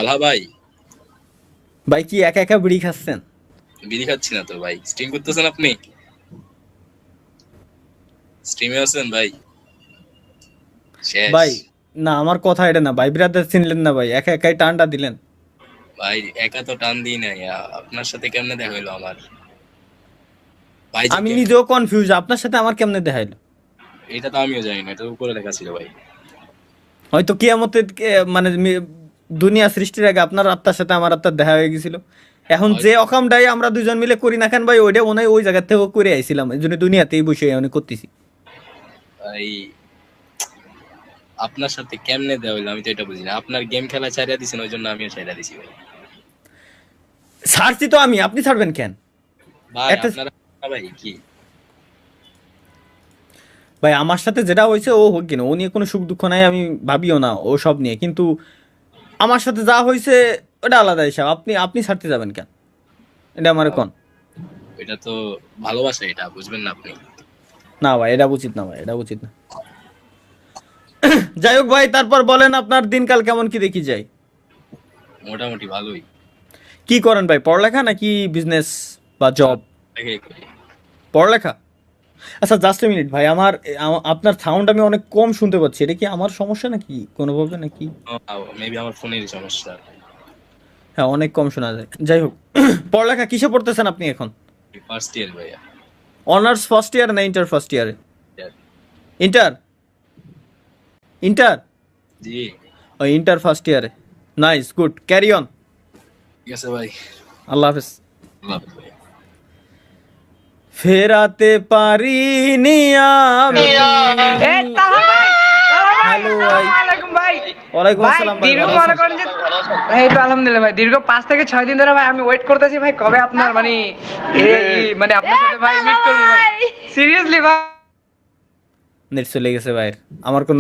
তালহা ভাই, ভাই কি একা একা বিড়ি খাচ্ছেন? বিড়ি খাচ্ছি না তো ভাই। স্ট্রিম করতেছেন আপনি? স্ট্রিমে আছেন ভাই? শেষ। ভাই না, আমার কথা এটা না ভাই, ব্রাদার চিনলেন না ভাই, একা একাই টানটা দিলেন। ভাই একা তো টান দিই নাই, আপনার সাথে কেমনে দেখা হইলো আমার? ভাই যে আমি গেম, নিজেও কনফিউজ, আপনার সাথে আমার কেমনে দেখাইলো। এটা তো আমিও জানি না, এটার উপরে লেখা ছিল ভাই। হয়তো কিয়ামতের মানে দুনিয়া সৃষ্টির আগে আপনার আত্মার সাথে আমার আত্মার দেখা হয়ে গেছিল। এখন যে হয়তো অকামটাই আমরা দুজন মিলে করি না কেন ভাই, ওইটা ওনাই ওই জায়গা থেকেও করে আইছিলাম, এই জন্য দুনিয়াতেই বসে আমি করতেছি। ভাই আপনার সাথে কেমনে দেওয়া হইলো আমি তো এটা বুঝি না। আপনার গেম খেলা ছাড়িয়া দিছেন, ওই জন্য আমিও ছাড়িয়া দিছি ভাই। ছাড়ছি তো আমি, আপনি ছাড়বেন কেন? ভাই একটা আপনারা, ভাই কি ভাই আমার সাথে যেটা হয়েছে ও হোক কিনা, ও নিয়ে কোনো সুখ দুঃখ নাই, আমি ভাবিও না ও সব নিয়ে, কিন্তু আমার সাথে যা হয়েছে ওটা আলাদা হিসাব। আপনি আপনি ছাড়তে যাবেন কেন? এটা আমার কোন। এটা তো ভালোবাসা, এটা বুঝবেন না আপনি। না ভাই এটা উচিত না, ভাই এটা উচিত না। যাই হোক ভাই, তারপর বলেন আপনার দিনকাল কেমন কি দেখি যায়। মোটামুটি ভালোই। কি করেন ভাই, পড়ালেখা নাকি বিজনেস বা জব? এটাই করি। পড়ালেখা। আচ্ছা জাস্ট এ মিনিট ভাই, আপনার সাউন্ড আমি অনেক কম শুনতে পাচ্ছি, এটা কি আমার সমস্যা নাকি কোনোভাবে নাকি? মেবি আমার ফোনেরই সমস্যা। হ্যাঁ অনেক কম শোনা যায়, যাই হোক। পড়ালেখা কিসে পড়তেছেন আপনি এখন? ফার্স্ট ইয়ার ভাইয়া। অনার্স ফার্স্ট ইয়ার না ইন্টার ফার্স্ট ইয়ারে? ইন্টার। ইন্টার। জি। ও ইন্টার ফার্স্ট ইয়ারে। Nice, good, carry on. ঠিক আছে ভাই। আল্লাহ হাফেজ। আল্লাহ হাফেজ ভাই। ফেরাতে পারিনি আমি। এ তাহা ভাই, তাহা ভাই, হ্যালো ভাই। আসসালামু আলাইকুম ভাই। ওয়ালাইকুম ভাই আসসালাম ভাই, দীর্ঘ ভালো মনে আছেন? করেন যে এই তো আলহামদুলিল্লাহ ভাই, দীর্ঘ 5 থেকে 6 দিন ধরে ভাই আমি ওয়েট করতেছি ভাই, কবে আপনার মানে মানে আপনার সাথে ভাই মিট করবো ভাই। সিরিয়াসলি ভাই। নেট চলে গেছে ভাই, আমার কোনো